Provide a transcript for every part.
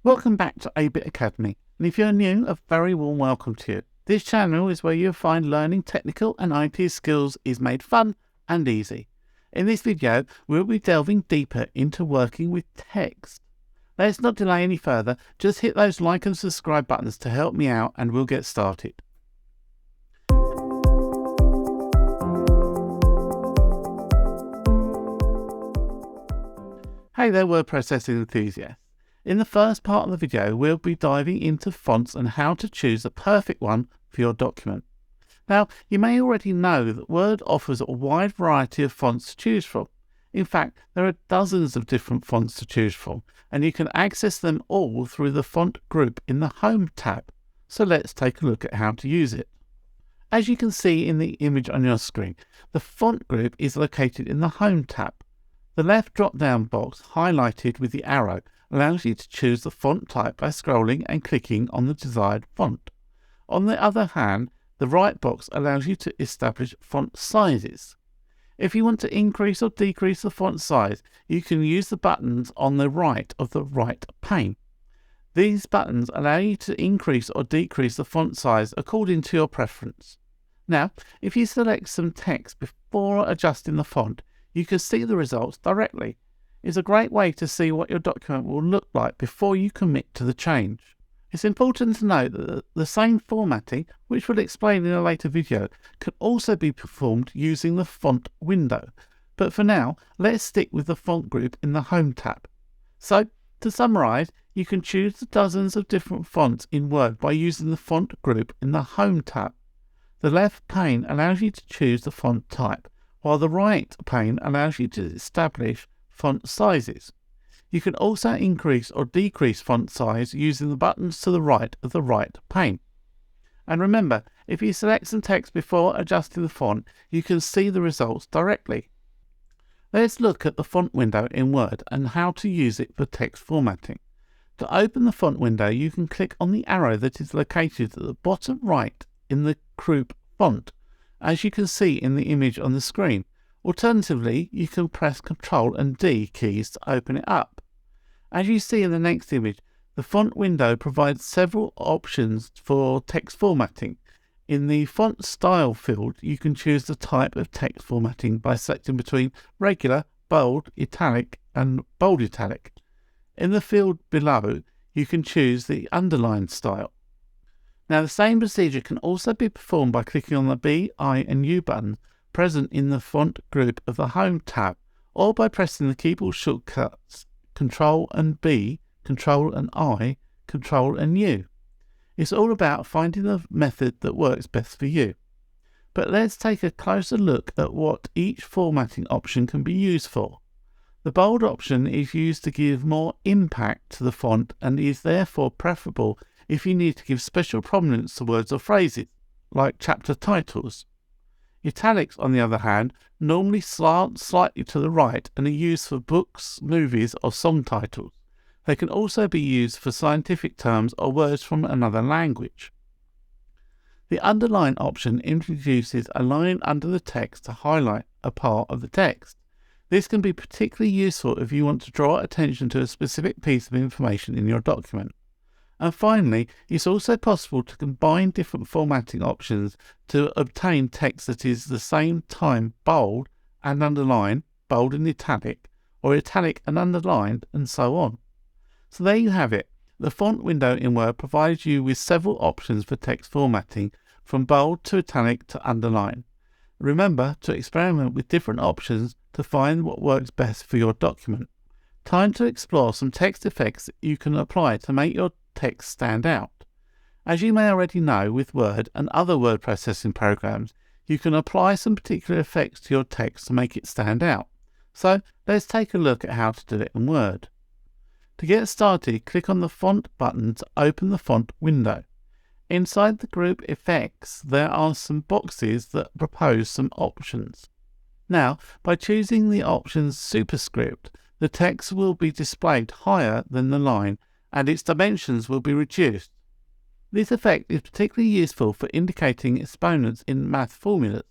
Welcome back to A-Bit Academy, and if you're new, a very warm welcome to you. This channel is where you'll find learning technical and IT skills is made fun and easy. In this video, we'll be delving deeper into working with text. Let's not delay any further, just hit those like and subscribe buttons to help me out and we'll get started. Hey there, word processing enthusiasts. In the first part of the video, we'll be diving into fonts and how to choose the perfect one for your document. Now, you may already know that Word offers a wide variety of fonts to choose from. In fact, there are dozens of different fonts to choose from, and you can access them all through the font group in the Home tab. So let's take a look at how to use it. As you can see in the image on your screen, the font group is located in the Home tab. The left drop-down box, highlighted with the arrow, allows you to choose the font type by scrolling and clicking on the desired font. On the other hand, the right box allows you to establish font sizes. If you want to increase or decrease the font size, you can use the buttons on the right of the right pane. These buttons allow you to increase or decrease the font size according to your preference. Now, if you select some text before adjusting the font, you can see the results directly. It's a great way to see what your document will look like before you commit to the change. It's important to note that the same formatting, which we'll explain in a later video, can also be performed using the font window. But for now, let's stick with the font group in the Home tab. So, to summarise, you can choose the dozens of different fonts in Word by using the font group in the Home tab. The left pane allows you to choose the font type, while the right pane allows you to establish font sizes. You can also increase or decrease font size using the buttons to the right of the right pane. And remember, if you select some text before adjusting the font, you can see the results directly. Let's look at the font window in Word and how to use it for text formatting. To open the font window, you can click on the arrow that is located at the bottom right in the group font, as you can see in the image on the screen. Alternatively, you can press Ctrl and D keys to open it up. As you see in the next image, the font window provides several options for text formatting. In the font style field, you can choose the type of text formatting by selecting between regular, bold, italic and bold italic. In the field below, you can choose the underline style. Now, the same procedure can also be performed by clicking on the B, I and U buttons present in the font group of the Home tab, or by pressing the keyboard shortcuts Ctrl and B, Ctrl and I, Ctrl and U. It's all about finding the method that works best for you. But let's take a closer look at what each formatting option can be used for. The bold option is used to give more impact to the font and is therefore preferable if you need to give special prominence to words or phrases, like chapter titles. Italics, on the other hand, normally slant slightly to the right and are used for books, movies or song titles. They can also be used for scientific terms or words from another language. The underline option introduces a line under the text to highlight a part of the text. This can be particularly useful if you want to draw attention to a specific piece of information in your document. And finally, it's also possible to combine different formatting options to obtain text that is at the same time bold and underlined, bold and italic, or italic and underlined, and so on. So there you have it. The font window in Word provides you with several options for text formatting, from bold to italic to underline. Remember to experiment with different options to find what works best for your document. Time to explore some text effects that you can apply to make your text stand out. As you may already know, with Word and other word processing programs, you can apply some particular effects to your text to make it stand out. So let's take a look at how to do it in Word. To get started, click on the Font button to open the font window. Inside the group Effects, there are some boxes that propose some options. Now, by choosing the option's superscript, the text will be displayed higher than the line and its dimensions will be reduced. This effect is particularly useful for indicating exponents in math formulas,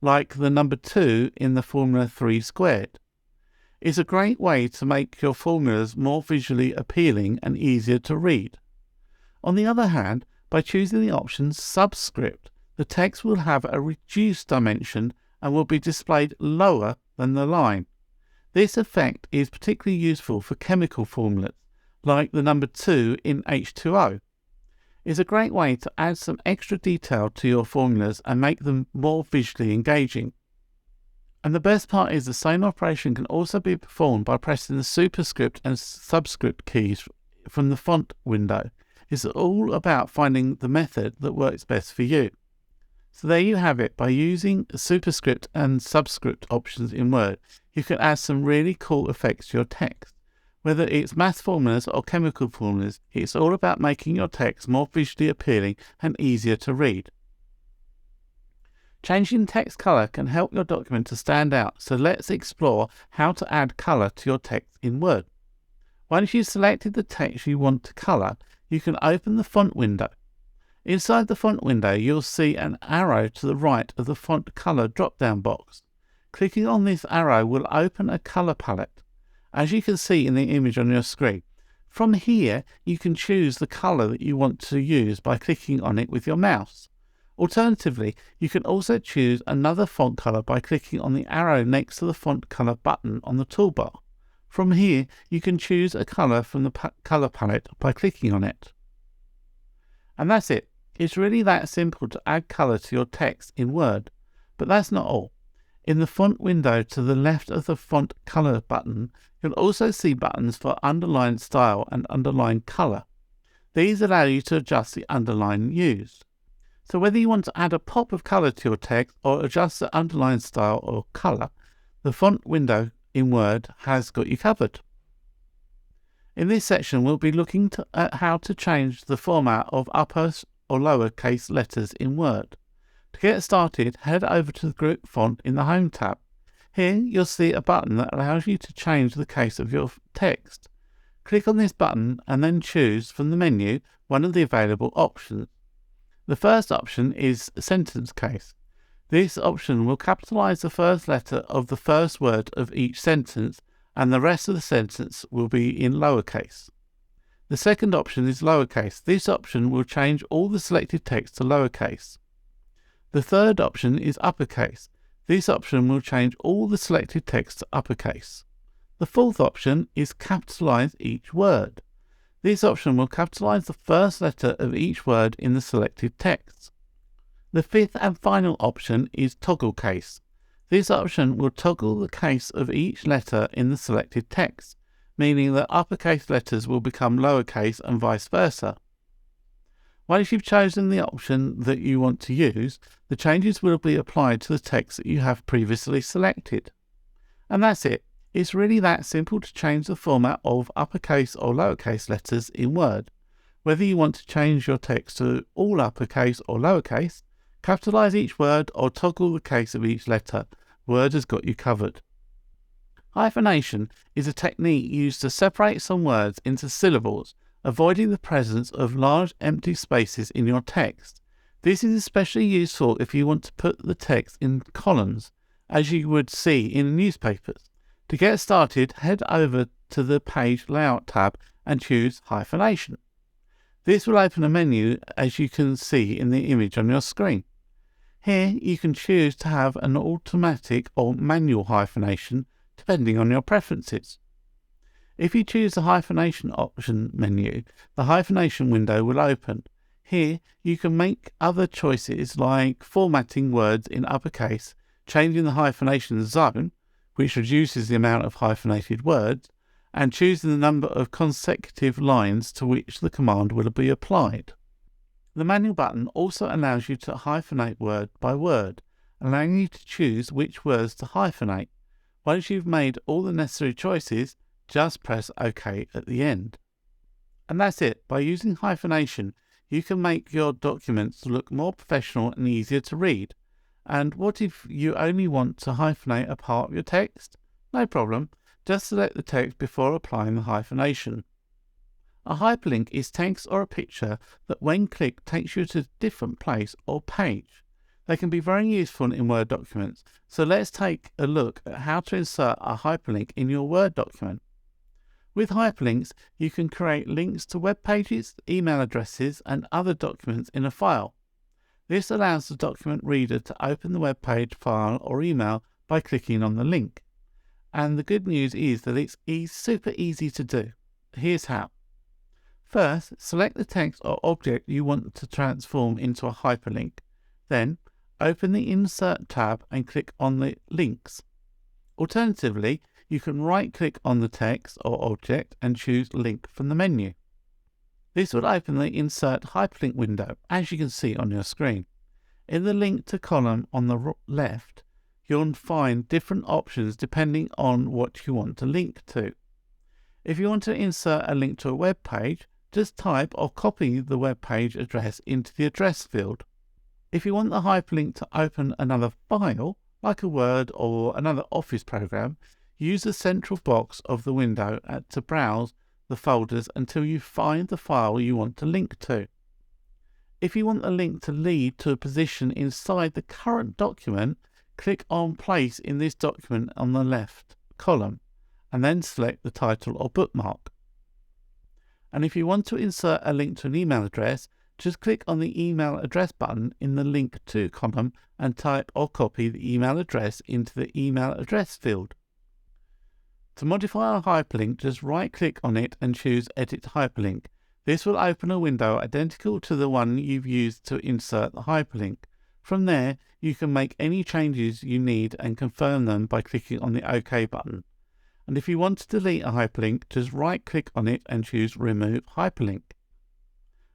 like the number 2 in the formula 3 squared. is a great way to make your formulas more visually appealing and easier to read. On the other hand, by choosing the option Subscript, the text will have a reduced dimension and will be displayed lower than the line. This effect is particularly useful for chemical formulas, like the number 2 in H2O. It's a great way to add some extra detail to your formulas and make them more visually engaging. And the best part is the same operation can also be performed by pressing the superscript and subscript keys from the font window. It's all about finding the method that works best for you. So there you have it. By using superscript and subscript options in Word, you can add some really cool effects to your text. Whether it's math formulas or chemical formulas, it's all about making your text more visually appealing and easier to read. Changing text color can help your document to stand out, so let's explore how to add color to your text in Word. Once you've selected the text you want to color, you can open the font window. Inside the font window, you'll see an arrow to the right of the font color drop-down box. Clicking on this arrow will open a color palette, as you can see in the image on your screen. From here, you can choose the color that you want to use by clicking on it with your mouse. Alternatively, you can also choose another font color by clicking on the arrow next to the font color button on the toolbar. From here, you can choose a color from the color palette by clicking on it. And that's it. It's really that simple to add color to your text in Word. But that's not all. In the font window to the left of the font color button, you'll also see buttons for underline style and underline color. These allow you to adjust the underline used. So whether you want to add a pop of color to your text or adjust the underline style or color, the font window in Word has got you covered. In this section, we'll be looking at how to change the format of upper or lowercase letters in Word. To get started, head over to the group font in the Home tab. Here, you'll see a button that allows you to change the case of your text. Click on this button and then choose from the menu one of the available options. The first option is sentence case. This option will capitalize the first letter of the first word of each sentence, and the rest of the sentence will be in lowercase. The second option is lowercase. This option will change all the selected text to lowercase. The third option is uppercase. This option will change all the selected text to uppercase. The fourth option is capitalize each word. This option will capitalize the first letter of each word in the selected text. The fifth and final option is toggle case. This option will toggle the case of each letter in the selected text, meaning that uppercase letters will become lowercase and vice versa. Once you've chosen the option that you want to use, the changes will be applied to the text that you have previously selected. And that's it. It's really that simple to change the format of uppercase or lowercase letters in Word. Whether you want to change your text to all uppercase or lowercase, capitalize each word or toggle the case of each letter, Word has got you covered. Hyphenation is a technique used to separate some words into syllables, avoiding the presence of large empty spaces in your text. This is especially useful if you want to put the text in columns, as you would see in newspapers. To get started, head over to the Page Layout tab and choose Hyphenation. This will open a menu as you can see in the image on your screen. Here you can choose to have an automatic or manual hyphenation depending on your preferences. If you choose the hyphenation option menu, the hyphenation window will open. Here you can make other choices like formatting words in uppercase, changing the hyphenation zone, which reduces the amount of hyphenated words, and choosing the number of consecutive lines to which the command will be applied. The manual button also allows you to hyphenate word by word, allowing you to choose which words to hyphenate. Once you've made all the necessary choices, just press OK at the end. And that's it. By using hyphenation, you can make your documents look more professional and easier to read. And what if you only want to hyphenate a part of your text? No problem. Just select the text before applying the hyphenation. A hyperlink is text or a picture that when clicked takes you to a different place or page. They can be very useful in Word documents, so let's take a look at how to insert a hyperlink in your Word document. With hyperlinks, you can create links to web pages, email addresses, and other documents in a file. This allows the document reader to open the web page, file, or email by clicking on the link. And the good news is that it's super easy to do. Here's how. First, select the text or object you want to transform into a hyperlink. Then, open the Insert tab and click on the Links. Alternatively, you can right-click on the text or object and choose Link from the menu. This will open the Insert Hyperlink window, as you can see on your screen. In the Link to column on the left, you'll find different options depending on what you want to link to. If you want to insert a link to a web page, just type or copy the web page address into the address field. If you want the hyperlink to open another file, like a Word or another Office program, use the central box of the window to browse the folders until you find the file you want to link to. If you want the link to lead to a position inside the current document, click on Place in this document on the left column, and then select the title or bookmark. And if you want to insert a link to an email address, just click on the email address button in the Link To column and type or copy the email address into the email address field. To modify a hyperlink, just right-click on it and choose Edit Hyperlink. This will open a window identical to the one you've used to insert the hyperlink. From there, you can make any changes you need and confirm them by clicking on the OK button. And if you want to delete a hyperlink, just right-click on it and choose Remove Hyperlink.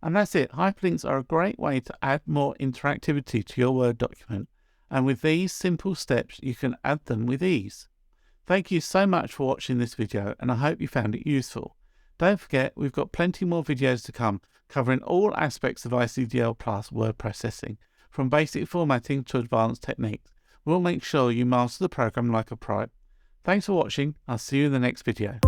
And that's it. Hyperlinks are a great way to add more interactivity to your Word document. And with these simple steps, you can add them with ease. Thank you so much for watching this video, and I hope you found it useful. Don't forget, we've got plenty more videos to come, covering all aspects of ICDL Plus Word Processing, from basic formatting to advanced techniques. We'll make sure you master the program like a pro. Thanks for watching. I'll see you in the next video.